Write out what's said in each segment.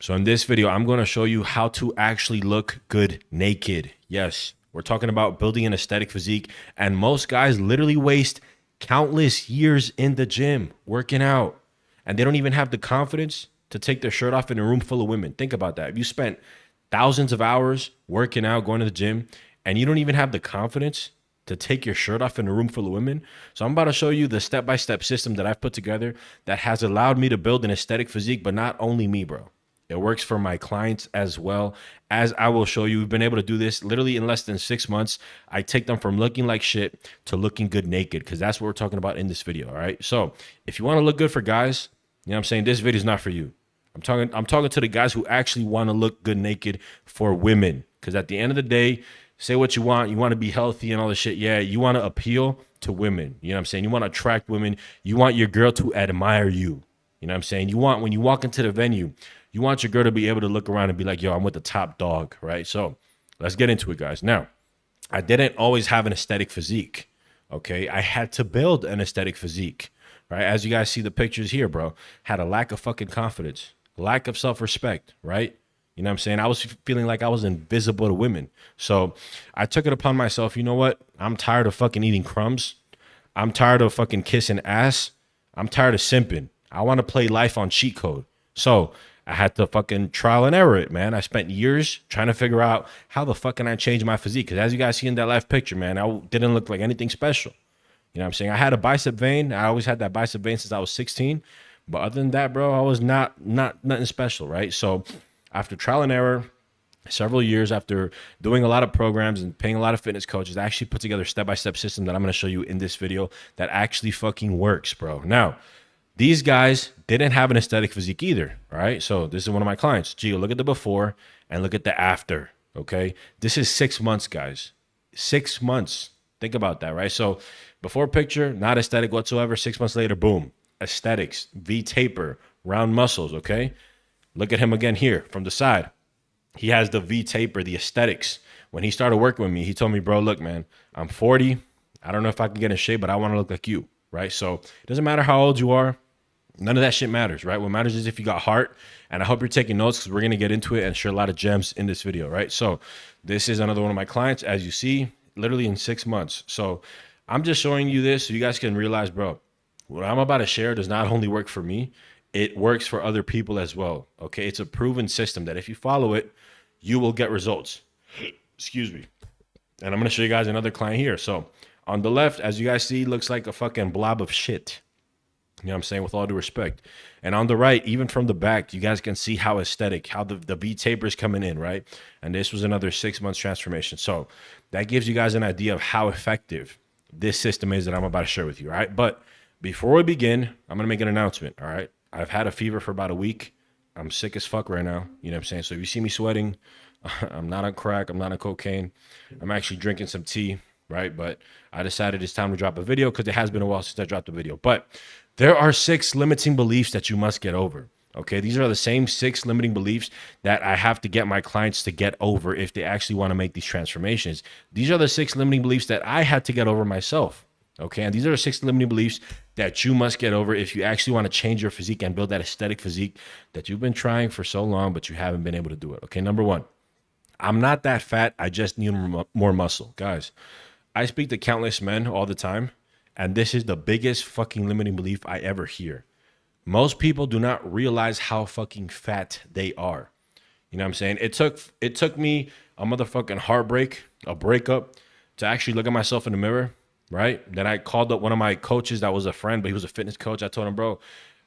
So in this video, I'm going to show you how to actually look good naked. Yes, we're talking about building an aesthetic physique, and most guys literally waste countless years in the gym working out, and they don't even have the confidence to take their shirt off in a room full of women. Think about that. If you spent thousands of hours working out, going to the gym, and you don't even have the confidence to take your shirt off in a room full of women. So I'm about to show you the step-by-step system that I've put together that has allowed me to build an aesthetic physique, but not only me, bro. It works for my clients as well. As I will show you, we've been able to do this literally in less than 6 months. I take them from looking like shit to looking good naked, because that's what we're talking about in this video. All right. So if you want to look good for guys, you know what I'm saying, this video is not for you. I'm talking to the guys who actually want to look good naked for women. Because at the end of the day, say what you want to be healthy and all this shit. Yeah, you want to appeal to women. You know what I'm saying? You want to attract women. You want your girl to admire you. You know what I'm saying? You want, when you walk into the venue, you want your girl to be able to look around and be like, yo, I'm with the top dog, right? So let's get into it, guys. Now, I didn't always have an aesthetic physique, okay? I had to build an aesthetic physique, right? As you guys see the pictures here, bro, had a lack of fucking confidence, lack of self-respect, right? You know what I'm saying? I was feeling like I was invisible to women. So I took it upon myself, you know what? I'm tired of fucking eating crumbs. I'm tired of fucking kissing ass. I'm tired of simping. I want to play life on cheat code. So I had to fucking trial and error it, man. I spent years trying to figure out how the fuck can I change my physique? Because as you guys see in that left picture, man, I didn't look like anything special. You know what I'm saying? I had a bicep vein. I always had that bicep vein since I was 16. But other than that, bro, I was not nothing special, right? So after trial and error, several years after doing a lot of programs and paying a lot of fitness coaches, I actually put together a step-by-step system that I'm going to show you in this video that actually fucking works, bro. Now, these guys didn't have an aesthetic physique either, all right? So this is one of my clients. Gio, look at the before and look at the after, okay? This is 6 months, guys. 6 months. Think about that, right? So before picture, not aesthetic whatsoever. 6 months later, boom, aesthetics, V taper, round muscles, okay? Look at him again here from the side. He has the V taper, the aesthetics. When he started working with me, he told me, bro, look, man, I'm 40. I don't know if I can get in shape, but I want to look like you, right? So it doesn't matter how old you are. None of that shit matters, right? What matters is if you got heart. And I hope you're taking notes, because we're going to get into it and share a lot of gems in this video, right? So this is another one of my clients, as you see, literally in 6 months. So I'm just showing you this so you guys can realize, bro, what I'm about to share does not only work for me, it works for other people as well, okay? It's a proven system that if you follow it, you will get results. Excuse me. And I'm going to show you guys another client here. So on the left, as you guys see, looks like a fucking blob of shit. You know what I'm saying? With all due respect. And on the right, even from the back, you guys can see how aesthetic, how the V taper is coming in, right? And this was another 6 months transformation. So that gives you guys an idea of how effective this system is that I'm about to share with you, all right? But before we begin, I'm going to make an announcement, all right? I've had a fever for about a week. I'm sick as fuck right now. You know what I'm saying? So if you see me sweating, I'm not on crack. I'm not on cocaine. I'm actually drinking some tea, right? But I decided it's time to drop a video because it has been a while since I dropped a video. But there are 6 limiting beliefs that you must get over. Okay, these are the same 6 limiting beliefs that I have to get my clients to get over if they actually want to make these transformations. These are the 6 limiting beliefs that I had to get over myself. Okay, and these are the 6 limiting beliefs that you must get over if you actually want to change your physique and build that aesthetic physique that you've been trying for so long, but you haven't been able to do it. Okay, number 1, I'm not that fat. I just need more muscle. Guys, I speak to countless men all the time, and this is the biggest fucking limiting belief I ever hear. Most people do not realize how fucking fat they are. You know what I'm saying? It took me a motherfucking heartbreak, a breakup, to actually look at myself in the mirror, right? Then I called up one of my coaches that was a friend, but he was a fitness coach. I told him, bro,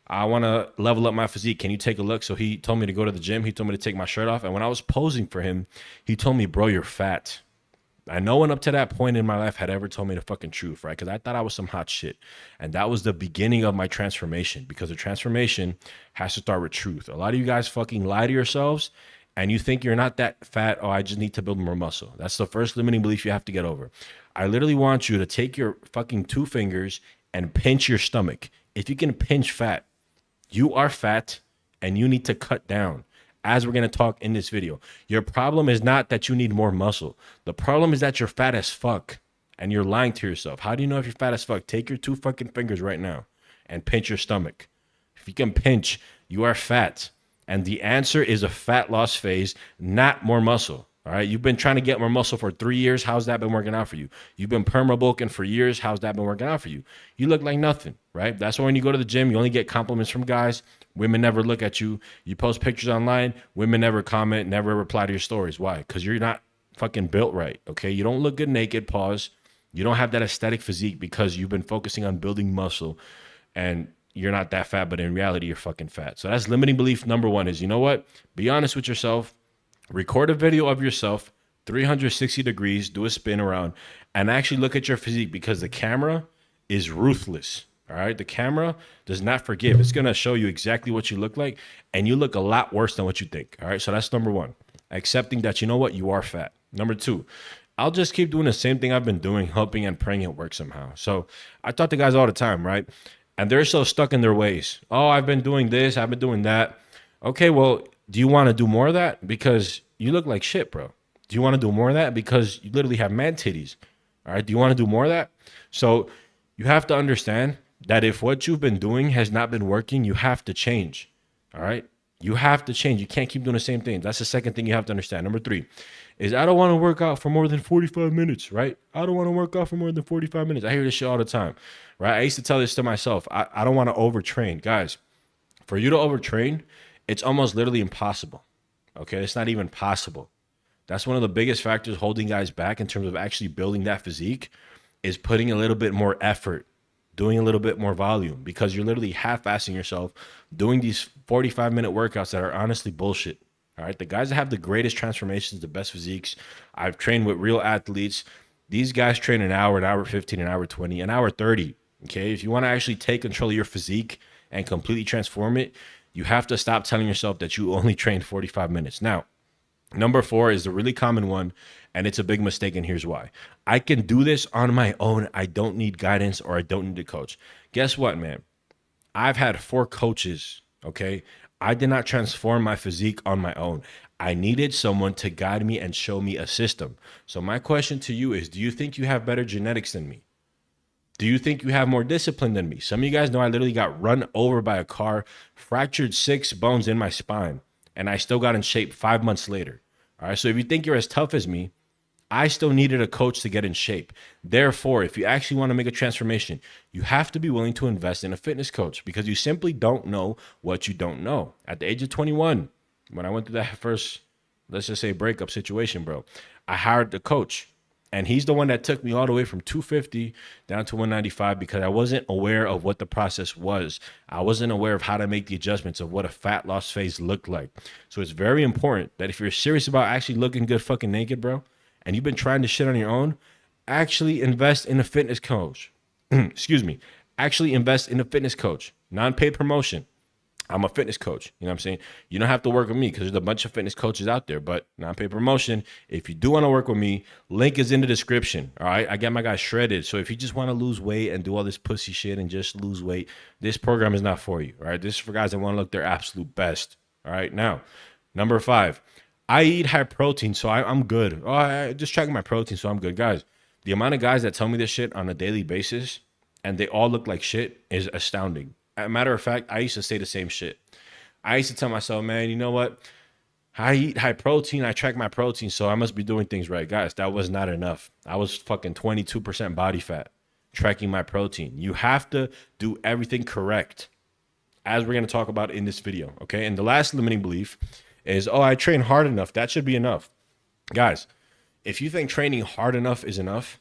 I want to level up my physique. Can you take a look? So he told me to go to the gym. He told me to take my shirt off. And when I was posing for him, he told me, bro, you're fat. And no one up to that point in my life had ever told me the fucking truth, right? Because I thought I was some hot shit. And that was the beginning of my transformation, because the transformation has to start with truth. A lot of you guys fucking lie to yourselves and you think you're not that fat. Oh, I just need to build more muscle. That's the first limiting belief you have to get over. I literally want you to take your fucking 2 fingers and pinch your stomach. If you can pinch fat, you are fat and you need to cut down. As we're going to talk in this video, your problem is not that you need more muscle. The problem is that you're fat as fuck and you're lying to yourself. How do you know if you're fat as fuck? Take your 2 fucking fingers right now and pinch your stomach. If you can pinch, you are fat. And the answer is a fat loss phase, not more muscle. All right. You've been trying to get more muscle for 3 years. How's that been working out for you? You've been perma bulking for years. How's that been working out for you? You look like nothing, right? That's why when you go to the gym, you only get compliments from guys. Women never look at you. You post pictures online. Women never comment, never reply to your stories. Why? Because you're not fucking built right. Okay. You don't look good naked. Pause. You don't have that aesthetic physique because you've been focusing on building muscle and you're not that fat, but in reality, you're fucking fat. So that's limiting belief number one is, you know what? Be honest with yourself. Record a video of yourself, 360 degrees, do a spin around, and actually look at your physique because the camera is ruthless. All right. The camera does not forgive. It's going to show you exactly what you look like, and you look a lot worse than what you think. All right. So that's number one. Accepting that, you know what? You are fat. Number two, I'll just keep doing the same thing I've been doing, hoping and praying it works somehow. So I talk to guys all the time, right? And they're so stuck in their ways. Oh, I've been doing this, I've been doing that. Okay, well, do you want to do more of that? Because you look like shit, bro. Do you want to do more of that? Because you literally have mad titties. All right. Do you want to do more of that? So you have to understand that if what you've been doing has not been working, you have to change. All right. You have to change. You can't keep doing the same thing. That's the second thing you have to understand. Number three is I don't want to work out for more than 45 minutes, right? I don't want to work out for more than 45 minutes. I hear this shit all the time, right? I used to tell this to myself. I don't want to overtrain. Guys, for you to overtrain, it's almost literally impossible. Okay. It's not even possible. That's one of the biggest factors holding guys back in terms of actually building that physique is putting a little bit more effort, doing a little bit more volume because you're literally half-assing yourself doing these 45-minute workouts that are honestly bullshit. All right. The guys that have the greatest transformations, the best physiques, I've trained with real athletes. These guys train an hour 15, an hour 20, an hour 30. Okay. If you want to actually take control of your physique and completely transform it, you have to stop telling yourself that you only trained 45 minutes. Now, number four is the really common one, and it's a big mistake, and here's why. I can do this on my own. I don't need guidance or I don't need a coach. Guess what, man? I've had 4 coaches, okay? I did not transform my physique on my own. I needed someone to guide me and show me a system. So my question to you is, do you think you have better genetics than me? Do you think you have more discipline than me? Some of you guys know I literally got run over by a car, fractured 6 bones in my spine, and I still got in shape 5 months later. All right. So if you think you're as tough as me, I still needed a coach to get in shape. Therefore, if you actually want to make a transformation, you have to be willing to invest in a fitness coach because you simply don't know what you don't know. At the age of 21, when I went through that first, let's just say, breakup situation, bro, I hired the coach. And he's the one that took me all the way from 250 down to 195 because I wasn't aware of what the process was. I wasn't aware of how to make the adjustments of what a fat loss phase looked like. So it's very important that if you're serious about actually looking good fucking naked, bro, and you've been trying to shit on your own, actually invest in a fitness coach. Excuse me. Actually invest in a fitness coach. Non-paid promotion. I'm a fitness coach. You know what I'm saying? You don't have to work with me because there's a bunch of fitness coaches out there, but non-paid promotion. If you do want to work with me, link is in the description. All right. I get my guy shredded. So if you just want to lose weight and do all this pussy shit and just lose weight, this program is not for you. All right. This is for guys that want to look their absolute best. All right. Now, number 5, I eat high protein, so I'm good. Oh, I just tracking my protein, so I'm good. Guys, the amount of guys that tell me this shit on a daily basis and they all look like shit is astounding. As a matter of fact, I used to say the same shit. I used to tell myself, man, you know what? I eat high protein. I track my protein, so I must be doing things right. Guys, that was not enough. I was fucking 22% body fat tracking my protein. You have to do everything correct, as we're going to talk about in this video, okay? And the last limiting belief is, oh, I train hard enough. That should be enough. Guys, if you think training hard enough is enough,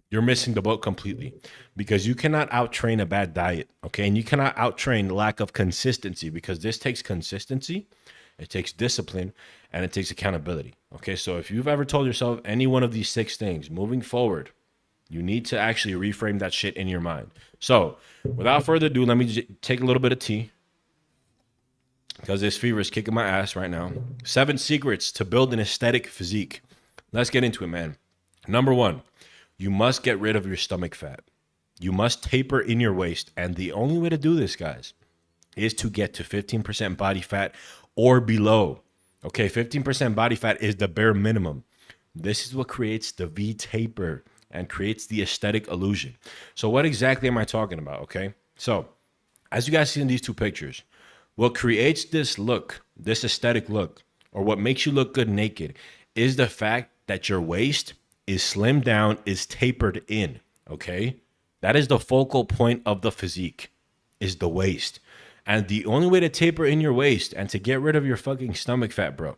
you're missing the boat completely because you cannot out-train a bad diet, okay? And you cannot out-train lack of consistency because this takes consistency, it takes discipline, and it takes accountability, okay? So if you've ever told yourself any one of these 6 things moving forward, you need to actually reframe that shit in your mind. So without further ado, let me take a little bit of tea because this fever is kicking my ass right now. 7 secrets to build an aesthetic physique. Let's get into it, man. Number 1. You must get rid of your stomach fat. You must taper in your waist. And the only way to do this, guys, is to get to 15% body fat or below. Okay, 15% body fat is the bare minimum. This is what creates the V taper and creates the aesthetic illusion. So what exactly am I talking about, okay? So as you guys see in these 2 pictures, what creates this look this aesthetic look, or what makes you look good naked, is the fact that your waist is slimmed down, is tapered in. Okay. That is the focal point of the physique, is the waist. And the only way to taper in your waist and to get rid of your fucking stomach fat, bro,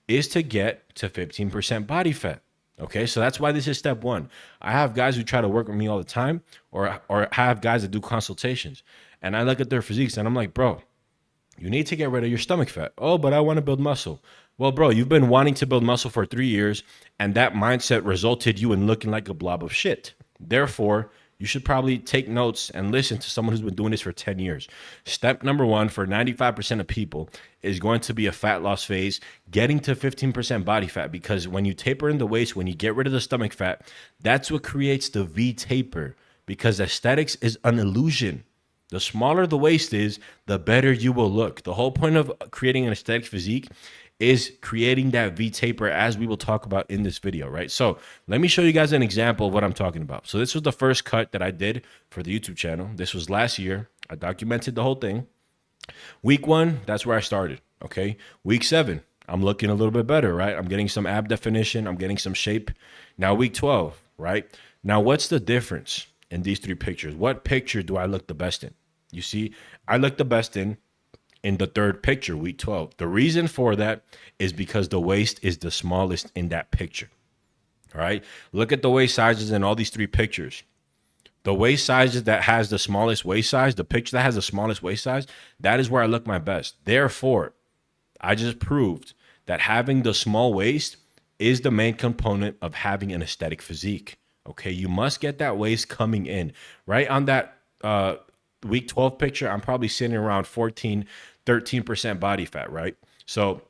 is to get to 15% body fat. Okay, so that's why this is step one. I have guys who try to work with me all the time, or have guys that do consultations, and I look at their physiques and I'm like, bro, you need to get rid of your stomach fat. Oh, but I want to build muscle. Well, bro, you've been wanting to build muscle for 3 years, and that mindset resulted you in looking like a blob of shit. Therefore, you should probably take notes and listen to someone who's been doing this for 10 years. Step number one for 95% of people is going to be a fat loss phase, getting to 15% body fat, because when you taper in the waist, when you get rid of the stomach fat, that's what creates the V taper, because aesthetics is an illusion. The smaller the waist is, the better you will look. The whole point of creating an aesthetic physique is creating that V taper, as we will talk about in this video, right? So let me show you guys an example of what I'm talking about. So this was the first cut that I did for the YouTube channel. This was last year. I documented the whole thing. Week 1, that's where I started, okay? Week 7, I'm looking a little bit better, right? I'm getting some ab definition. I'm getting some shape. Now week 12, right? Now what's the difference in these 3 pictures? What picture do I look the best in? You see, I look the best in the third picture, week 12. The reason for that is because the waist is the smallest in that picture. All right. Look at the waist sizes in all these 3 pictures. The waist sizes that has the smallest waist size, the picture that has the smallest waist size, that is where I look my best. Therefore, I just proved that having the small waist is the main component of having an aesthetic physique. Okay. You must get that waist coming in. Right on that week 12 picture, I'm probably sitting around 13% body fat, right? So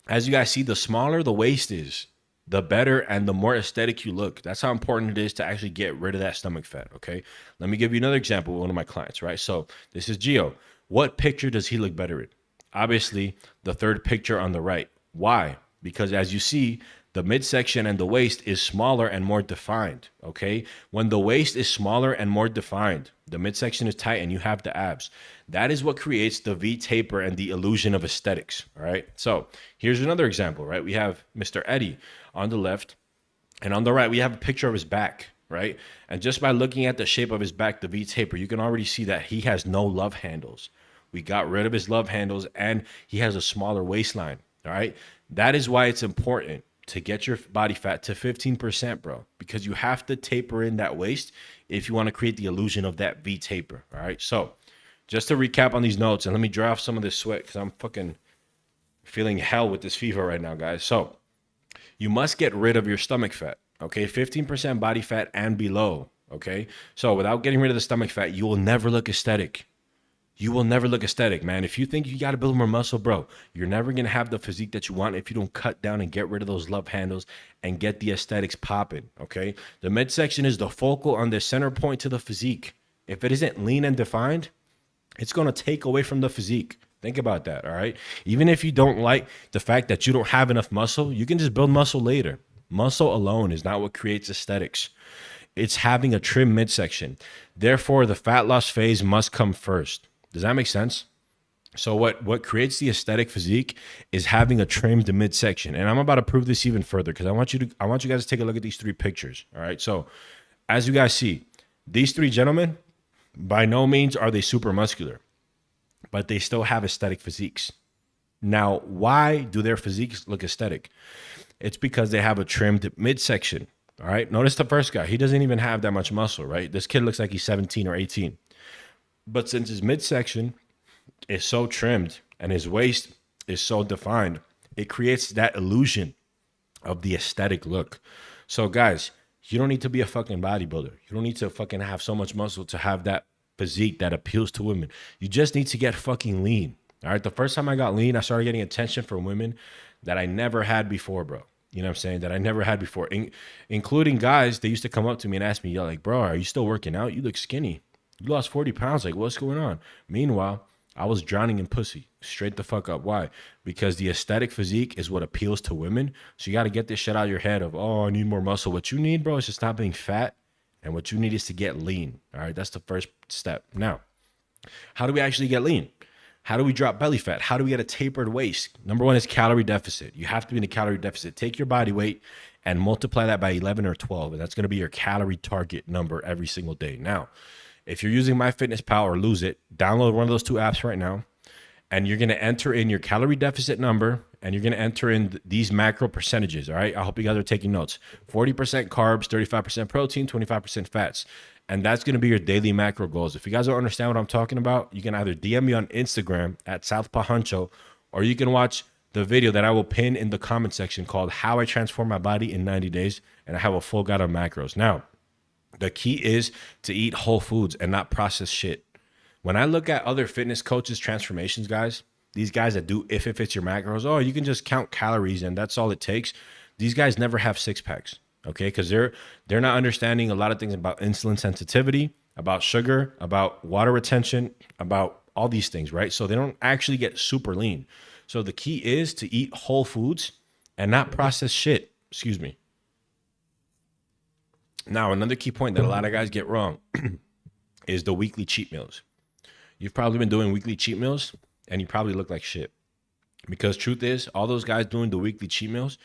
as you guys see, the smaller the waist is, the better and the more aesthetic you look. That's how important it is to actually get rid of that stomach fat, okay? Let me give you another example with one of my clients, right? So this is Gio. What picture does he look better in? Obviously, the third picture on the right. Why? Because as you see, the midsection and the waist is smaller and more defined, okay? When the waist is smaller and more defined, the midsection is tight and you have the abs. That is what creates the V taper and the illusion of aesthetics, all right? So here's another example, right? We have Mr. Eddie on the left, and on the right, we have a picture of his back, right? And just by looking at the shape of his back, the V taper, you can already see that he has no love handles. We got rid of his love handles and he has a smaller waistline, all right? That is why it's important to get your body fat to 15%, bro, because you have to taper in that waist if you want to create the illusion of that V taper, all right? So just to recap on these notes, and let me dry off some of this sweat because I'm fucking feeling hell with this fever right now, guys. So you must get rid of your stomach fat, okay? 15% body fat and below, okay? So without getting rid of the stomach fat, you will never look aesthetic. You will never look aesthetic, man. If you think you got to build more muscle, bro, you're never going to have the physique that you want if you don't cut down and get rid of those love handles and get the aesthetics popping, okay? The midsection is the focal on the center point to the physique. If it isn't lean and defined, it's going to take away from the physique. Think about that, all right? Even if you don't like the fact that you don't have enough muscle, you can just build muscle later. Muscle alone is not what creates aesthetics. It's having a trim midsection. Therefore, the fat loss phase must come first. Does that make sense? So what creates the aesthetic physique is having a trimmed midsection. And I'm about to prove this even further because I want you guys to take a look at these 3 pictures. All right. So as you guys see, these 3 gentlemen, by no means are they super muscular, but they still have aesthetic physiques. Now, why do their physiques look aesthetic? It's because they have a trimmed midsection. All right. Notice the first guy. He doesn't even have that much muscle, right? This kid looks like he's 17 or 18. But since his midsection is so trimmed and his waist is so defined, it creates that illusion of the aesthetic look. So guys, you don't need to be a fucking bodybuilder. You don't need to fucking have so much muscle to have that physique that appeals to women. You just need to get fucking lean. All right. The first time I got lean, I started getting attention from women that I never had before, bro. You know what I'm saying? That I never had before, including guys. They used to come up to me and ask me, yo, like, bro, are you still working out? You look skinny. You lost 40 pounds. Like, what's going on? Meanwhile, I was drowning in pussy. Straight the fuck up. Why? Because the aesthetic physique is what appeals to women. So you got to get this shit out of your head of, oh, I need more muscle. What you need, bro, is to stop being fat. And what you need is to get lean. All right. That's the first step. Now, how do we actually get lean? How do we drop belly fat? How do we get a tapered waist? Number one is calorie deficit. You have to be in a calorie deficit. Take your body weight and multiply that by 11 or 12, and that's going to be your calorie target number every single day. Now, if you're using MyFitnessPal or Lose It, download one of those two apps right now, and you're going to enter in your calorie deficit number, and you're going to enter in these macro percentages. All right. I hope you guys are taking notes. 40% carbs, 35% protein, 25% fats. And that's going to be your daily macro goals. If you guys don't understand what I'm talking about, you can either DM me on Instagram at Southpaw Huncho, or you can watch the video that I will pin in the comment section called How I Transform My Body in 90 Days. And I have a full guide on macros. Now, the key is to eat whole foods and not processed shit. When I look at other fitness coaches' transformations, guys, these guys that do if it fits your macros, oh, you can just count calories and that's all it takes. These guys never have six packs, okay? Because they're not understanding a lot of things about insulin sensitivity, about sugar, about water retention, about all these things, right? So they don't actually get super lean. So the key is to eat whole foods and not processed shit. Excuse me. Now, another key point that a lot of guys get wrong is the weekly cheat meals. You've probably been doing weekly cheat meals and you probably look like shit. Because truth is, all those guys doing the weekly cheat meals,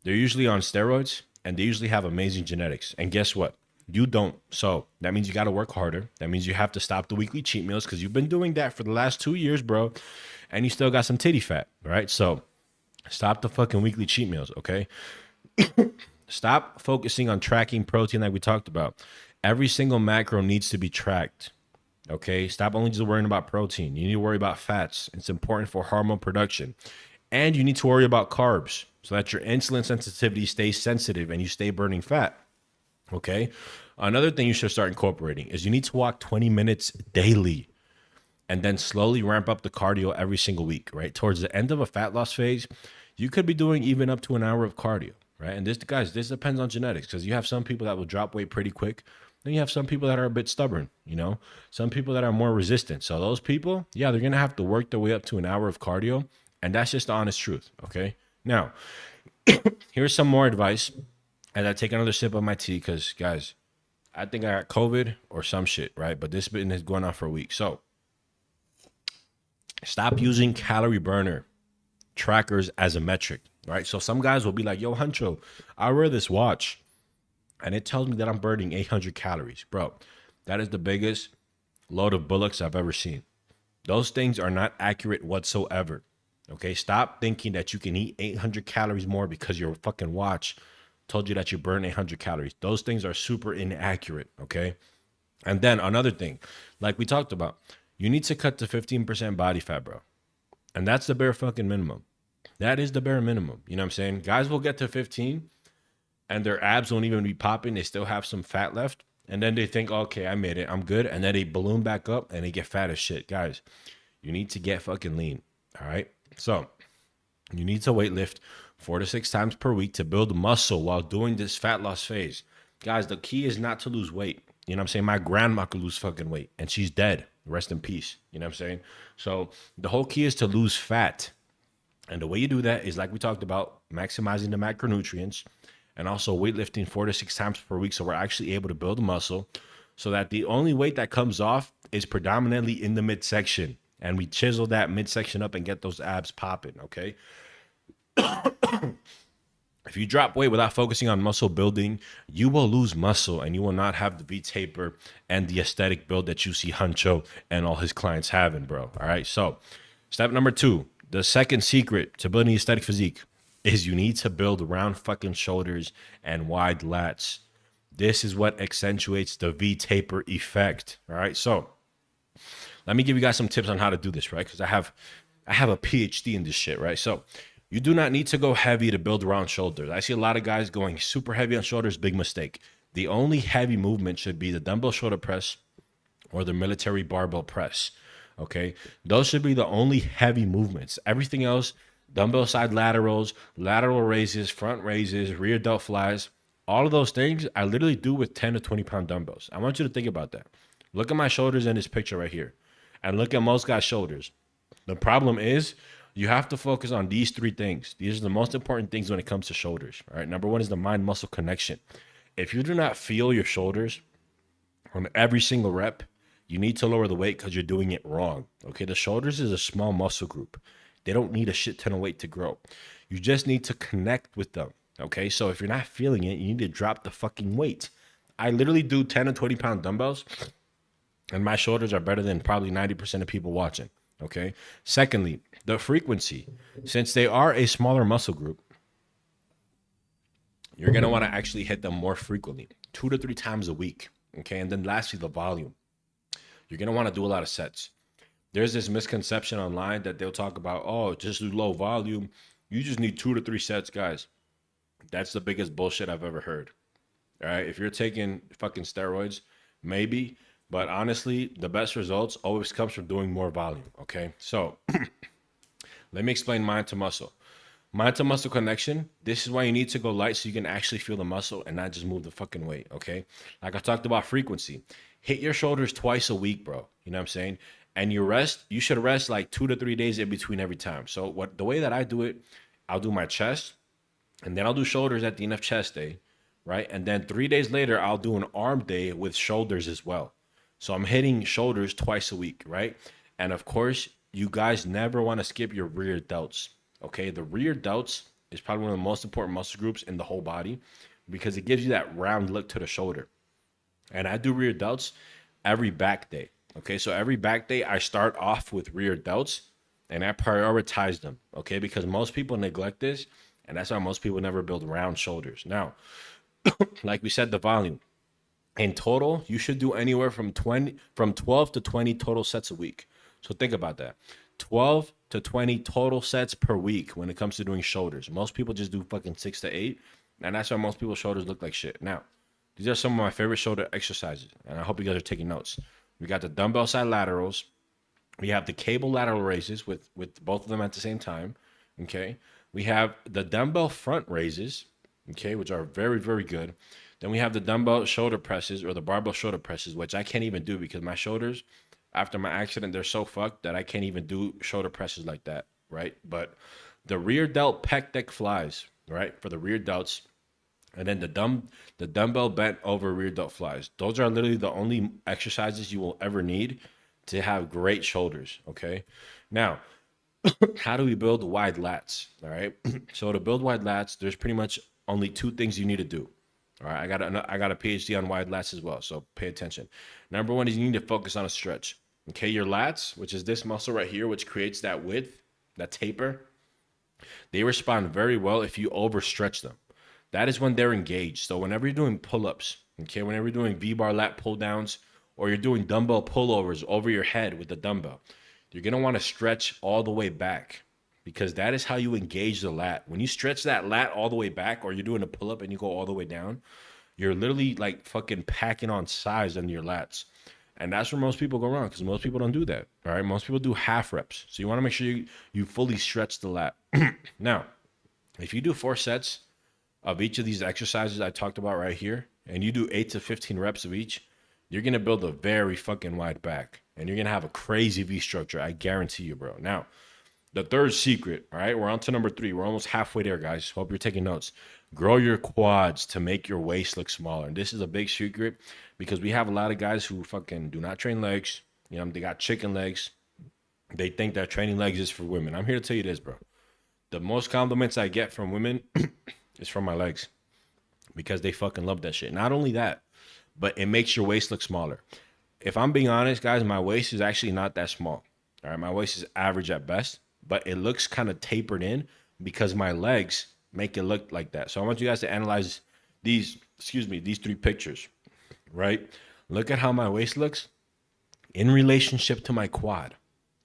they're usually on steroids and they usually have amazing genetics. And guess what? You don't. So that means you got to work harder. That means you have to stop the weekly cheat meals because you've been doing that for the last 2 years, bro. And you still got some titty fat, right? So stop the fucking weekly cheat meals, okay? Stop focusing on tracking protein like we talked about. Every single macro needs to be tracked. Okay, stop only just worrying about protein. You need to worry about fats. It's important for hormone production. And you need to worry about carbs so that your insulin sensitivity stays sensitive and you stay burning fat. Okay, another thing you should start incorporating is you need to walk 20 minutes daily and then slowly ramp up the cardio every single week, right? Towards the end of a fat loss phase, you could be doing even up to an hour of cardio, right? And this, guys, this depends on genetics because you have some people that will drop weight pretty quick. Then you have some people that are a bit stubborn, you know, some people that are more resistant. So those people, yeah, they're going to have to work their way up to an hour of cardio. And that's just the honest truth. Okay. Now, here's some more advice as I take another sip of my tea because, guys, I think I got COVID or some shit, right? But this been is going on for a week. So stop using calorie burner trackers as a metric, right? So some guys will be like, yo, Huncho, I wear this watch and it tells me that I'm burning 800 calories. Bro, that is the biggest load of bullocks I've ever seen. Those things are not accurate whatsoever. Okay, stop thinking that you can eat 800 calories more because your fucking watch told you that you burn 800 calories. Those things are super inaccurate, okay? And then another thing, like we talked about, you need to cut to 15% body fat, bro. And that's the bare fucking minimum. That is the bare minimum. You know what I'm saying? Guys will get to 15 and their abs won't even be popping. They still have some fat left. And then they think, okay, I made it. I'm good. And then they balloon back up and they get fat as shit. Guys, you need to get fucking lean. All right. So you need to weight lift 4 to 6 times per week to build muscle while doing this fat loss phase. Guys, the key is not to lose weight. You know what I'm saying? My grandma could lose fucking weight and she's dead. Rest in peace. You know what I'm saying? So the whole key is to lose fat. And the way you do that is like we talked about, maximizing the macronutrients and also weightlifting 4 to 6 times per week. So we're actually able to build muscle so that the only weight that comes off is predominantly in the midsection. And we chisel that midsection up and get those abs popping, okay? If you drop weight without focusing on muscle building, you will lose muscle and you will not have the V-taper and the aesthetic build that you see Huncho and all his clients having, bro. All right, so step number 2, the second secret to building aesthetic physique is you need to build round fucking shoulders and wide lats. This is what accentuates the V-taper effect, all right? So let me give you guys some tips on how to do this, right? Because I have a PhD in this shit, right? So you do not need to go heavy to build round shoulders. I see a lot of guys going super heavy on shoulders, big mistake. The only heavy movement should be the dumbbell shoulder press or the military barbell press, okay? Those should be the only heavy movements. Everything else, dumbbell side laterals, lateral raises, front raises, rear delt flies, all of those things I literally do with 10 to 20 pound dumbbells. I want you to think about that. Look at my shoulders in this picture right here. And look at most guys' shoulders. The problem is you have to focus on these 3 things. These are the most important things when it comes to shoulders. All right. Number 1 is the mind-muscle connection. If you do not feel your shoulders on every single rep, you need to lower the weight because you're doing it wrong. Okay, the shoulders is a small muscle group. They don't need a shit ton of weight to grow. You just need to connect with them. Okay, so if you're not feeling it, you need to drop the fucking weight. I literally do 10 and 20 pound dumbbells, and my shoulders are better than probably 90% of people watching. Okay. Secondly, the frequency. Since they are a smaller muscle group, you're going to want to actually hit them more frequently, 2 to 3 times a week. Okay. And then lastly, the volume. You're going to want to do a lot of sets. There's this misconception online that they'll talk about, oh, just do low volume. You just need 2 to 3 sets, guys. That's the biggest bullshit I've ever heard. All right. If you're taking fucking steroids, maybe. But honestly, the best results always comes from doing more volume. Okay. So let me explain mind to muscle. Mind to muscle connection. This is why you need to go light so you can actually feel the muscle and not just move the fucking weight. Okay. Like I talked about frequency. Hit your shoulders twice a week, bro. You know what I'm saying? And you should rest like 2 to 3 days in between every time. So the way that I do it, I'll do my chest and then I'll do shoulders at the end of chest day, right? And then 3 days later, I'll do an arm day with shoulders as well. So I'm hitting shoulders twice a week, right? And of course, you guys never want to skip your rear delts. Okay, the rear delts is probably one of the most important muscle groups in the whole body because it gives you that round look to the shoulder. And I do rear delts every back day. Okay, so every back day I start off with rear delts and I prioritize them. Okay, because most people neglect this, and that's why most people never build round shoulders. Now, like we said, the volume. In total, you should do anywhere from 12 to 20 total sets a week. So think about that. 12 to 20 total sets per week when it comes to doing shoulders. Most people just do fucking 6 to 8, and that's why most people's shoulders look like shit. Now, these are some of my favorite shoulder exercises, and I hope you guys are taking notes. We got the dumbbell side laterals. We have the cable lateral raises with both of them at the same time. Okay. We have the dumbbell front raises, okay, which are very, very good. Then we have the dumbbell shoulder presses or the barbell shoulder presses, which I can't even do because my shoulders, after my accident, they're so fucked that I can't even do shoulder presses like that, right? But the rear delt pec deck flies, right, for the rear delts, and then the dumbbell bent over rear delt flies. Those are literally the only exercises you will ever need to have great shoulders, okay? Now, how do we build wide lats? All right. So to build wide lats, there's pretty much only 2 things you need to do. All right. I got a PhD on wide lats as well. So pay attention. Number one is you need to focus on a stretch. Okay. Your lats, which is this muscle right here, which creates that width, that taper, they respond very well if you overstretch them. That is when they're engaged. So whenever you're doing pull-ups, okay, whenever you're doing V-bar lat pull downs, or you're doing dumbbell pullovers over your head with the dumbbell, you're going to want to stretch all the way back because that is how you engage the lat. When you stretch that lat all the way back, or you're doing a pull-up and you go all the way down, you're literally like fucking packing on size on your lats. And that's where most people go wrong because most people don't do that. All right. Most people do half reps. So you want to make sure you fully stretch the lat. Now, if you do 4 sets of each of these exercises I talked about right here, and you do 8 to 15 reps of each, you're going to build a very fucking wide back. And you're going to have a crazy V structure. I guarantee you, bro. Now, the third secret, all right? We're on to number 3. We're almost halfway there, guys. Hope you're taking notes. Grow your quads to make your waist look smaller. And this is a big secret because we have a lot of guys who fucking do not train legs. You know, they got chicken legs. They think that training legs is for women. I'm here to tell you this, bro. The most compliments I get from women is from my legs because they fucking love that shit. Not only that, but it makes your waist look smaller. If I'm being honest, guys, my waist is actually not that small. All right, my waist is average at best, but it looks kind of tapered in because my legs make it look like that. So I want you guys to analyze these 3 pictures, right? Look at how my waist looks in relationship to my quad.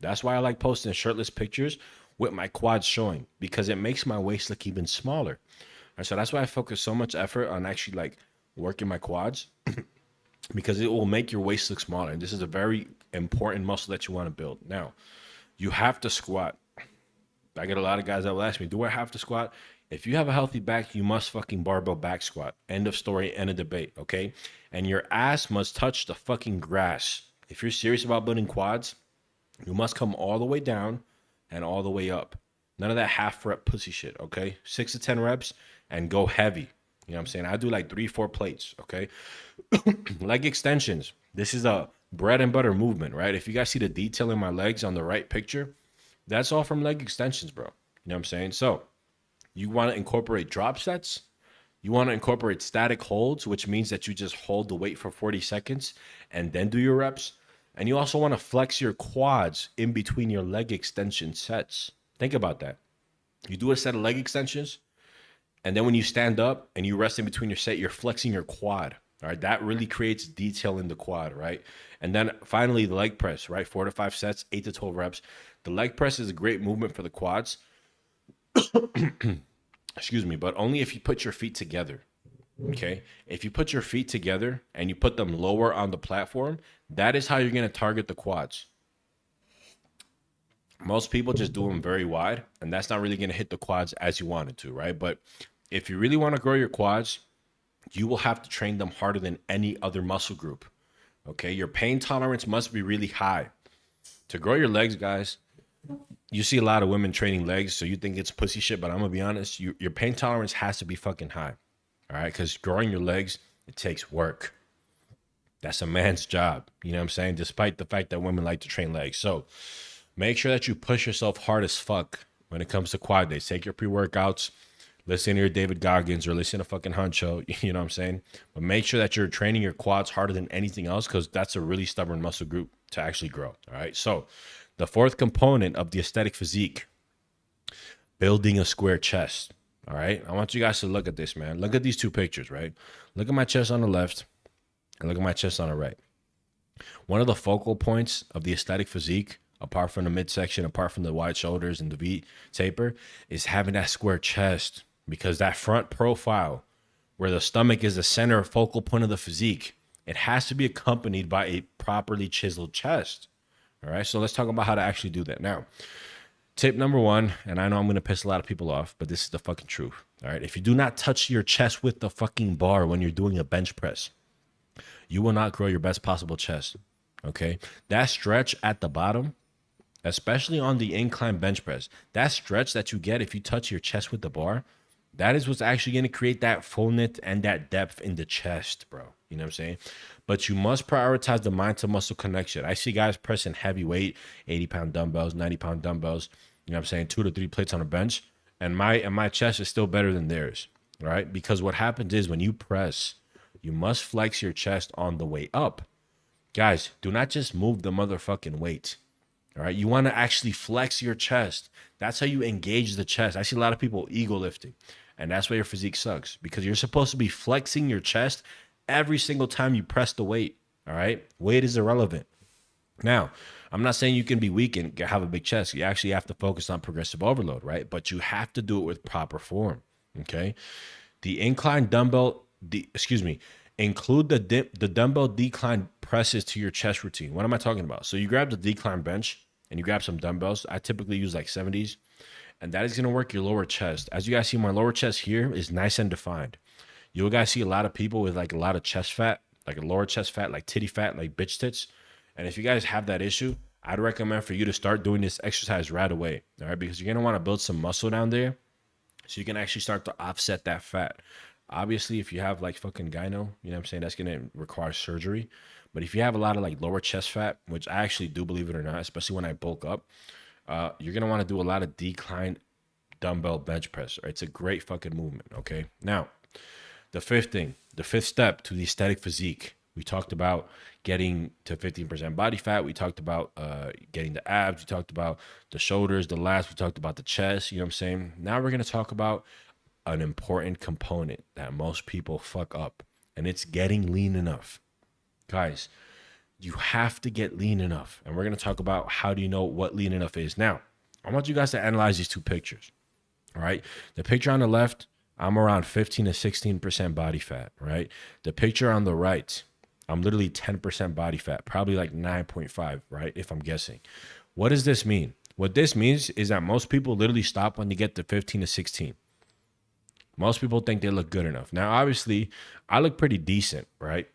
That's why I like posting shirtless pictures with my quads showing because it makes my waist look even smaller. All right, so that's why I focus so much effort on actually like working my quads because it will make your waist look smaller. And this is a very important muscle that you want to build. Now, you have to squat. I get a lot of guys that will ask me, do I have to squat? If you have a healthy back, you must fucking barbell back squat. End of story, end of debate, okay? And your ass must touch the fucking grass. If you're serious about building quads, you must come all the way down and all the way up. None of that half rep pussy shit, okay? 6 to 10 reps and go heavy. You know what I'm saying? I do like 3-4 plates, okay? Leg extensions. This is a bread and butter movement, right? If you guys see the detail in my legs on the right picture, that's all from leg extensions, bro. You know what I'm saying? So you want to incorporate drop sets. You want to incorporate static holds, which means that you just hold the weight for 40 seconds and then do your reps. And you also want to flex your quads in between your leg extension sets. Think about that. You do a set of leg extensions, and then when you stand up and you rest in between your set, you're flexing your quad. All right. That really creates detail in the quad, right? And then finally, the leg press, right? 4 to 5 sets, 8 to 12 reps. The leg press is a great movement for the quads. Excuse me, but only if you put your feet together. Okay. If you put your feet together and you put them lower on the platform, that is how you're going to target the quads. Most people just do them very wide, and that's not really going to hit the quads as you want it to, right? But if you really want to grow your quads, you will have to train them harder than any other muscle group. Okay. Your pain tolerance must be really high. To grow your legs, guys, you see a lot of women training legs, so you think it's pussy shit, but I'm going to be honest, your pain tolerance has to be fucking high. All right. Because growing your legs, it takes work. That's a man's job. You know what I'm saying? Despite the fact that women like to train legs. So make sure that you push yourself hard as fuck when it comes to quad days. Take your pre-workouts, listen to your David Goggins or listen to fucking Huncho. You know what I'm saying? But make sure that you're training your quads harder than anything else, because that's a really stubborn muscle group to actually grow. All right. So the fourth component of the aesthetic physique, building a square chest. All right. I want you guys to look at this, man. Look at these two pictures, right? Look at my chest on the left and look at my chest on the right. One of the focal points of the aesthetic physique, apart from the midsection, apart from the wide shoulders and the V taper, is having that square chest, because that front profile where the stomach is the center focal point of the physique, it has to be accompanied by a properly chiseled chest. All right. So let's talk about how to actually do that. Now, tip number one, and I know I'm going to piss a lot of people off, but this is the fucking truth. All right. If you do not touch your chest with the fucking bar when you're doing a bench press, you will not grow your best possible chest. Okay. That stretch at the bottom, especially on the incline bench press, that stretch that you get if you touch your chest with the bar, that is what's actually going to create that fullness and that depth in the chest, bro. You know what I'm saying? But you must prioritize the mind to muscle connection. I see guys pressing heavy weight, 80-pound dumbbells, 90-pound dumbbells, you know what I'm saying, 2 to 3 plates on a bench, and my chest is still better than theirs, right? Because what happens is when you press, you must flex your chest on the way up. Guys, do not just move the motherfucking weight. All right. You want to actually flex your chest. That's how you engage the chest. I see a lot of people ego lifting, and that's why your physique sucks, because you're supposed to be flexing your chest every single time you press the weight. All right. Weight is irrelevant. Now, I'm not saying you can be weak and have a big chest. You actually have to focus on progressive overload, right? But you have to do it with proper form. Okay. The incline dumbbell, include the dumbbell decline presses to your chest routine. What am I talking about? So you grab the decline bench and you grab some dumbbells. I typically use like 70s, and that is going to work your lower chest. As you guys see, my lower chest here is nice and defined. You guys see a lot of people with like a lot of chest fat, like a lower chest fat, like titty fat, like bitch tits. And if you guys have that issue, I'd recommend for you to start doing this exercise right away. All right. Because you're going to want to build some muscle down there so you can actually start to offset that fat. Obviously, if you have like fucking gyno, you know what I'm saying, that's going to require surgery. But if you have a lot of like lower chest fat, which I actually do, believe it or not, especially when I bulk up, you're going to want to do a lot of decline dumbbell bench press. Right? It's a great fucking movement. Okay. Now, the fifth step to the aesthetic physique. We talked about getting to 15% body fat. We talked about getting the abs. We talked about the shoulders, the lats. We talked about the chest. You know what I'm saying? Now we're going to talk about an important component that most people fuck up, and it's getting lean enough. Guys, you have to get lean enough. And we're going to talk about how do you know what lean enough is. Now, I want you guys to analyze these two pictures. All right. The picture on the left, I'm around 15 to 16% body fat, right? The picture on the right, I'm literally 10% body fat, probably like 9.5, right? If I'm guessing. What does this mean? What this means is that most people literally stop when they get to 15 to 16. Most people think they look good enough. Now, obviously, I look pretty decent, right?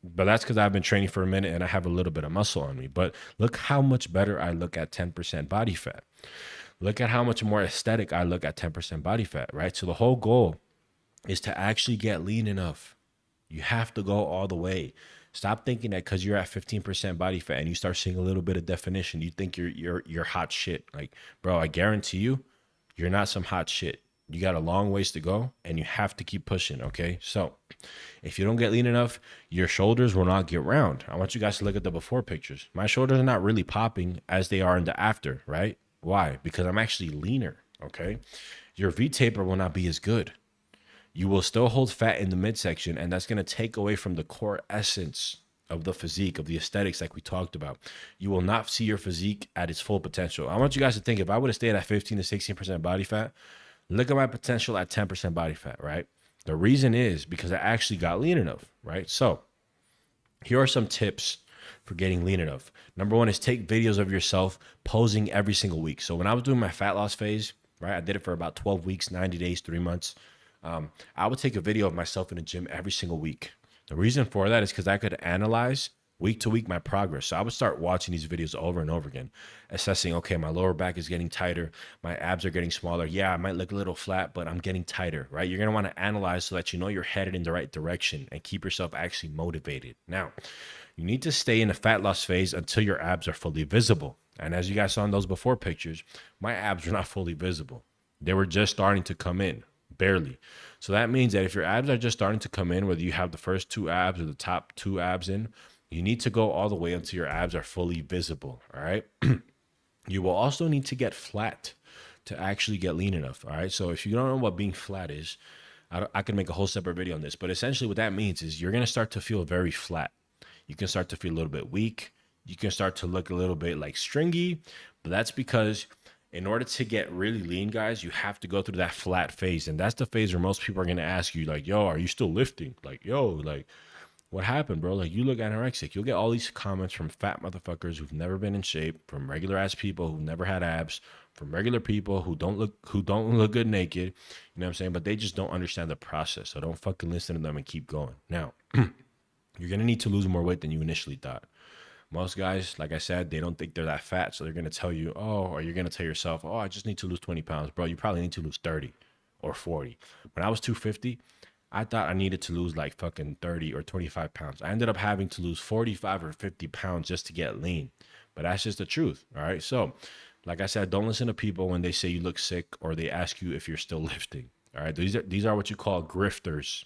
But that's because I've been training for a minute and I have a little bit of muscle on me. But look how much better I look at 10% body fat. Look at how much more aesthetic I look at 10% body fat, right? So the whole goal is to actually get lean enough. You have to go all the way. Stop thinking that because you're at 15% body fat and you start seeing a little bit of definition, you think you're hot shit. Like, bro, I guarantee you, you're not some hot shit. You got a long ways to go and you have to keep pushing, okay? So if you don't get lean enough, your shoulders will not get round. I want you guys to look at the before pictures. My shoulders are not really popping as they are in the after, right? Why? Because I'm actually leaner, okay? Your V taper will not be as good. You will still hold fat in the midsection, and that's going to take away from the core essence of the physique, of the aesthetics like we talked about. You will not see your physique at its full potential. I want you guys to think, if I would have stayed at 15 to 16% body fat, look at my potential at 10% body fat, right? The reason is because I actually got lean enough, right? So here are some tips for getting lean enough. Number one is take videos of yourself posing every single week. So when I was doing my fat loss phase, right, I did it for about 12 weeks, 90 days, 3 months. I would take a video of myself in the gym every single week. The reason for that is because I could analyze week to week my progress. So I would start watching these videos over and over again, assessing, okay, my lower back is getting tighter, my abs are getting smaller. Yeah, I might look a little flat, but I'm getting tighter, right? You're going to want to analyze so that you know you're headed in the right direction and keep yourself actually motivated. Now, you need to stay in the fat loss phase until your abs are fully visible. And as you guys saw in those before pictures, my abs were not fully visible. They were just starting to come in, barely. So that means that if your abs are just starting to come in, whether you have the first 2 abs or the top 2 abs in, you need to go all the way until your abs are fully visible. All right. You will also need to get flat to actually get lean enough. All right. So if you don't know what being flat is, I can make a whole separate video on this. But essentially, what that means is you're going to start to feel very flat. You can start to feel a little bit weak. You can start to look a little bit like stringy. But that's because in order to get really lean, guys, you have to go through that flat phase. And that's the phase where most people are going to ask you, like, yo, are you still lifting? Like, yo, like, what happened, bro? Like, you look anorexic. You'll get all these comments from fat motherfuckers who've never been in shape, from regular ass people who've never had abs, from regular people who don't look good naked. You know what I'm saying? But they just don't understand the process. So don't fucking listen to them and keep going. Now, you're gonna need to lose more weight than you initially thought. Most guys, like I said, they don't think they're that fat. So they're gonna tell you, oh, or you're gonna tell yourself, oh, I just need to lose 20 pounds. Bro, you probably need to lose 30 or 40. When I was 250, I thought I needed to lose like fucking 30 or 25 pounds. I ended up having to lose 45 or 50 pounds just to get lean. But that's just the truth. All right. So, like I said, don't listen to people when they say you look sick or they ask you if you're still lifting. All right. These are what you call grifters.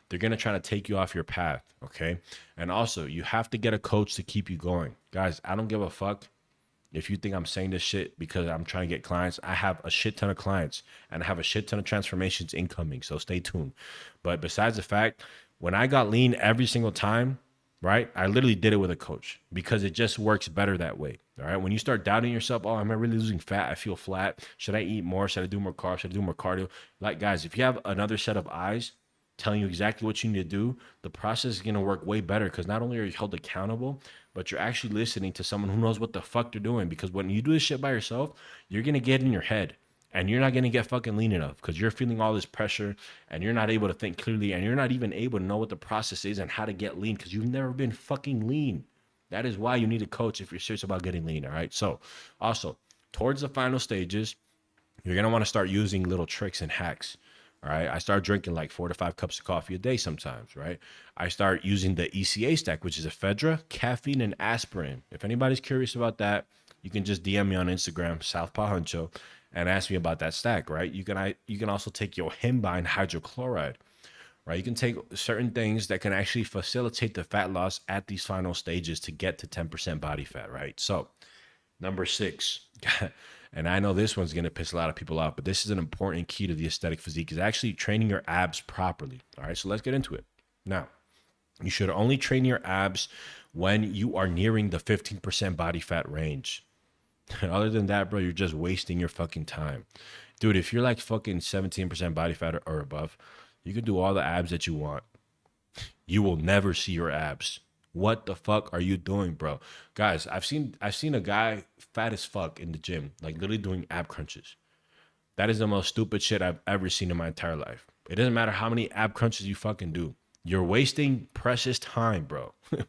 They're going to try to take you off your path. Okay. And also, you have to get a coach to keep you going. Guys, I don't give a fuck if you think I'm saying this shit because I'm trying to get clients. I have a shit ton of clients and I have a shit ton of transformations incoming. So stay tuned. But besides the fact, when I got lean every single time, right, I literally did it with a coach because it just works better that way. All right. When you start doubting yourself, oh, am I really losing fat? I feel flat. Should I eat more? Should I do more carbs? Should I do more cardio? Like, guys, if you have another set of eyes telling you exactly what you need to do, the process is going to work way better because not only are you held accountable, but you're actually listening to someone who knows what the fuck they're doing. Because when you do this shit by yourself, you're going to get in your head and you're not going to get fucking lean enough because you're feeling all this pressure and you're not able to think clearly and you're not even able to know what the process is and how to get lean because you've never been fucking lean. That is why you need a coach if you're serious about getting lean. All right. So also towards the final stages, you're going to want to start using little tricks and hacks. All right. I start drinking like 4 to 5 cups of coffee a day sometimes, right? I start using the ECA stack, which is ephedra, caffeine, and aspirin. If anybody's curious about that, you can just DM me on Instagram, Southpaw Huncho, and ask me about that stack, right? You can also take yohimbine hydrochloride, right? You can take certain things that can actually facilitate the fat loss at these final stages to get to 10% body fat, right? So number 6, and I know this one's going to piss a lot of people off, but this is an important key to the aesthetic physique, is actually training your abs properly. All right, so let's get into it. Now, you should only train your abs when you are nearing the 15% body fat range. Other than that, bro, you're just wasting your fucking time. Dude, if you're like fucking 17% body fat or above, you can do all the abs that you want. You will never see your abs. What the fuck are you doing, bro? Guys, I've seen a guy fat as fuck in the gym, like literally doing ab crunches. That is the most stupid shit I've ever seen in my entire life. It doesn't matter how many ab crunches you fucking do. You're wasting precious time, bro. You know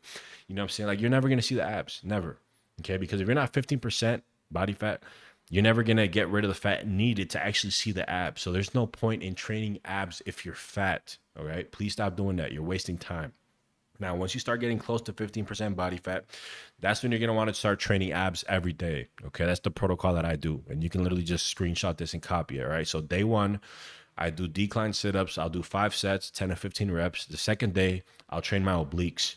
what I'm saying? Like, you're never going to see the abs. Never. Okay? Because if you're not 15% body fat, you're never going to get rid of the fat needed to actually see the abs. So there's no point in training abs if you're fat. All right? Please stop doing that. You're wasting time. Now, once you start getting close to 15% body fat, that's when you're gonna want to start training abs every day. Okay, that's the protocol that I do, and you can literally just screenshot this and copy it. All right. So day one, I do decline sit-ups. I'll do 5 sets, 10 to 15 reps. The second day, I'll train my obliques.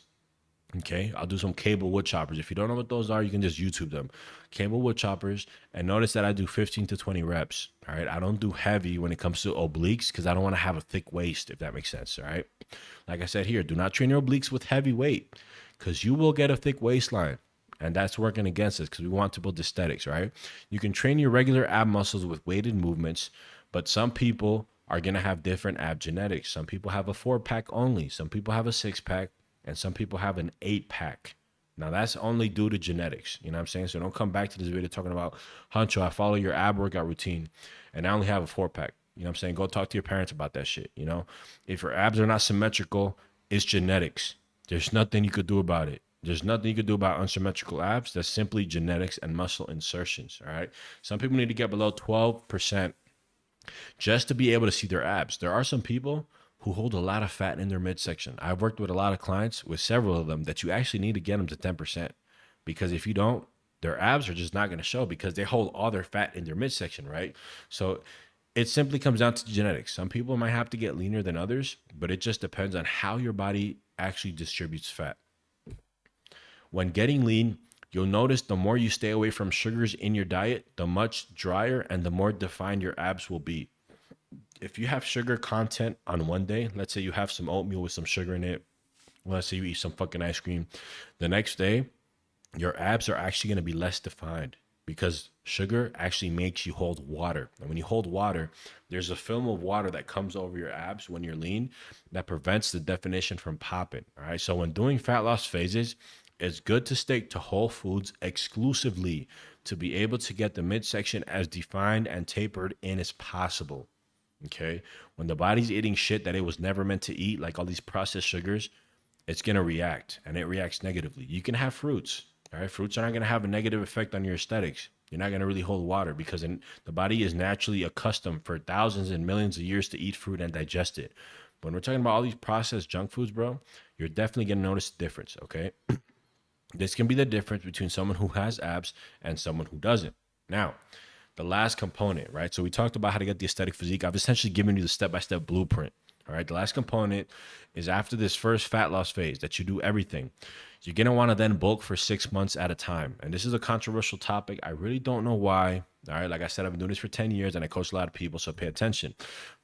Okay, I'll do some cable wood choppers. If you don't know what those are, you can just YouTube them. Cable wood choppers, and notice that I do 15 to 20 reps. All right, I don't do heavy when it comes to obliques because I don't want to have a thick waist, if that makes sense. All right, like I said here, do not train your obliques with heavy weight because you will get a thick waistline. And that's working against us because we want to build aesthetics, right? You can train your regular ab muscles with weighted movements, but some people are going to have different ab genetics. Some people have a 4-pack only. Some people have a 6-pack. And some people have an 8-pack. Now that's only due to genetics. You know what I'm saying? So don't come back to this video talking about, Huncho, I follow your ab workout routine and I only have a 4-pack. You know what I'm saying? Go talk to your parents about that shit. You know, if your abs are not symmetrical, it's genetics. There's nothing you could do about it. There's nothing you could do about unsymmetrical abs. That's simply genetics and muscle insertions. All right. Some people need to get below 12% just to be able to see their abs. There are some people who hold a lot of fat in their midsection. I've worked with a lot of clients, with several of them, that you actually need to get them to 10%. Because if you don't, their abs are just not going to show because they hold all their fat in their midsection, right? So it simply comes down to genetics. Some people might have to get leaner than others, but it just depends on how your body actually distributes fat. When getting lean, you'll notice the more you stay away from sugars in your diet, the much drier and the more defined your abs will be. If you have sugar content on one day, let's say you have some oatmeal with some sugar in it, let's say you eat some fucking ice cream, the next day, your abs are actually going to be less defined because sugar actually makes you hold water. And when you hold water, there's a film of water that comes over your abs when you're lean that prevents the definition from popping. All right. So when doing fat loss phases, it's good to stick to whole foods exclusively to be able to get the midsection as defined and tapered in as possible. Okay. When the body's eating shit that it was never meant to eat, like all these processed sugars, it's going to react and it reacts negatively. You can have fruits. All right. Fruits are not going to have a negative effect on your aesthetics. You're not going to really hold water because the body is naturally accustomed for thousands and millions of years to eat fruit and digest it. But when we're talking about all these processed junk foods, bro, you're definitely going to notice the difference. Okay. This can be the difference between someone who has abs and someone who doesn't. Now, the last component, right? So we talked about how to get the aesthetic physique. I've essentially given you the step-by-step blueprint. All right. The last component is after this first fat loss phase that you do everything. You're going to want to then bulk for 6 months at a time. And this is a controversial topic. I really don't know why. All right. Like I said, I've been doing this for 10 years and I coach a lot of people. So pay attention.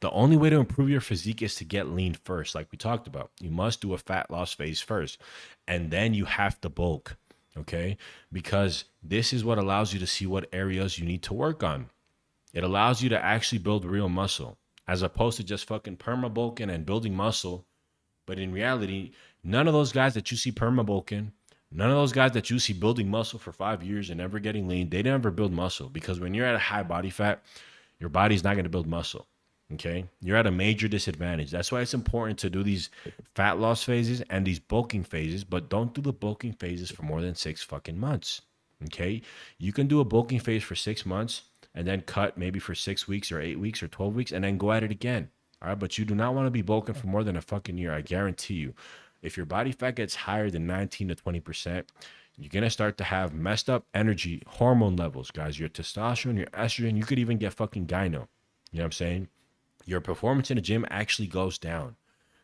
The only way to improve your physique is to get lean first. Like we talked about, you must do a fat loss phase first and then you have to bulk. Okay. Because this is what allows you to see what areas you need to work on. It allows you to actually build real muscle as opposed to just fucking perma bulking and building muscle. But in reality, none of those guys that you see perma bulking, none of those guys that you see building muscle for 5 years and never getting lean, they never build muscle because when you're at a high body fat, your body's not going to build muscle. Okay. You're at a major disadvantage. That's why it's important to do these fat loss phases and these bulking phases, but don't do the bulking phases for more than 6 fucking months. Okay. You can do a bulking phase for 6 months and then cut maybe for 6 weeks or 8 weeks or 12 weeks and then go at it again. All right. But you do not want to be bulking for more than a fucking year. I guarantee you. If your body fat gets higher than 19 to 20%, you're going to start to have messed up energy hormone levels, guys. Your testosterone, your estrogen, you could even get fucking gyno. You know what I'm saying? Your performance in the gym actually goes down.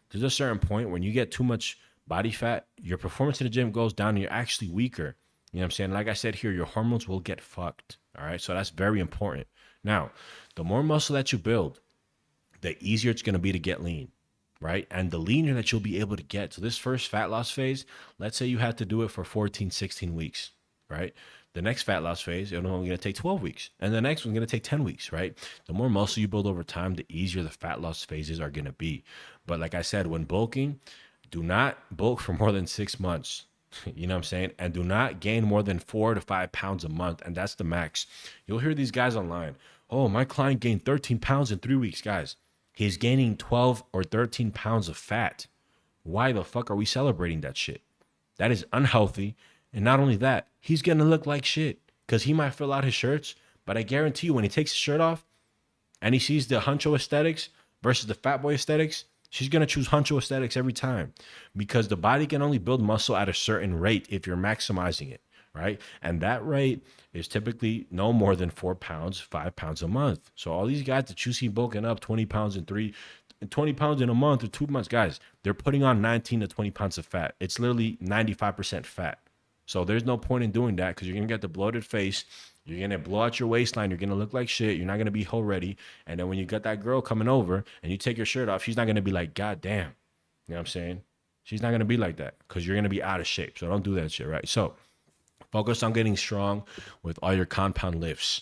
There's a certain point when you get too much body fat, your performance in the gym goes down and you're actually weaker. You know what I'm saying? Like I said here, your hormones will get fucked. All right. So that's very important. Now, the more muscle that you build, the easier it's going to be to get lean, right? And the leaner that you'll be able to get. So this first fat loss phase, let's say you had to do it for 14, 16 weeks, right? The next fat loss phase, it's only going to take 12 weeks. And the next one's going to take 10 weeks, right? The more muscle you build over time, the easier the fat loss phases are going to be. But like I said, when bulking, do not bulk for more than 6 months. You know what I'm saying? And do not gain more than 4 to 5 pounds a month. And that's the max. You'll hear these guys online. Oh, my client gained 13 pounds in 3 weeks, guys. He's gaining 12 or 13 pounds of fat. Why the fuck are we celebrating that shit? That is unhealthy. And not only that, he's going to look like shit because he might fill out his shirts. But I guarantee you when he takes his shirt off and he sees the huncho aesthetics versus the fat boy aesthetics, She's going to choose Huncho aesthetics every time because the body can only build muscle at a certain rate if you're maximizing it, right? And that rate is typically no more than 4 pounds, 5 pounds a month. So all these guys that you see bulking up 20 pounds in 20 pounds in a month or 2 months, guys, they're putting on 19 to 20 pounds of fat. It's literally 95% fat. So there's no point in doing that because you're going to get the bloated face. You're going to blow out your waistline. You're going to look like shit. You're not going to be whole ready. And then when you got that girl coming over and you take your shirt off, she's not going to be like, God damn. You know what I'm saying? She's not going to be like that because you're going to be out of shape. So don't do that shit, right? So focus on getting strong with all your compound lifts.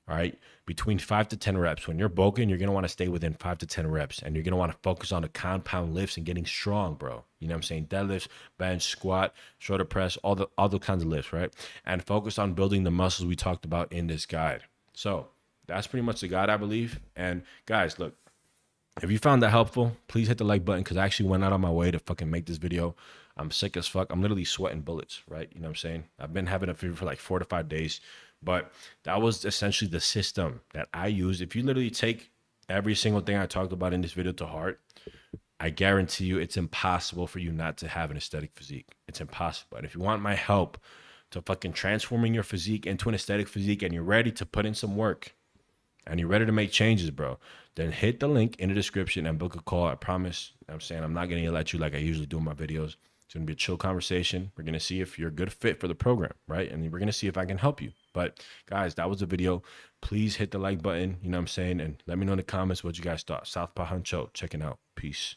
All right. Between 5 to 10 reps. When you're bulking, you're going to want to stay within 5 to 10 reps. And you're going to want to focus on the compound lifts and getting strong, bro. You know what I'm saying? Deadlifts, bench, squat, shoulder press, all the kinds of lifts, right? And focus on building the muscles we talked about in this guide. So that's pretty much the guide, I believe. And guys, look, if you found that helpful, please hit the like button because I actually went out on my way to fucking make this video. I'm sick as fuck. I'm literally sweating bullets, right? You know what I'm saying? I've been having a fever for like 4 to 5 days. But that was essentially the system that I used. If you literally take every single thing I talked about in this video to heart, I guarantee you it's impossible for you not to have an aesthetic physique. It's impossible. And if you want my help to fucking transforming your physique into an aesthetic physique and you're ready to put in some work and you're ready to make changes, bro, then hit the link in the description and book a call. I promise. I'm saying I'm not going to yell at you like I usually do in my videos. It's going to be a chill conversation. We're going to see if you're a good fit for the program, right? And we're going to see if I can help you. But guys, that was the video. Please hit the like button, you know what I'm saying? And let me know in the comments what you guys thought. Southpaw Huncho, checking out. Peace.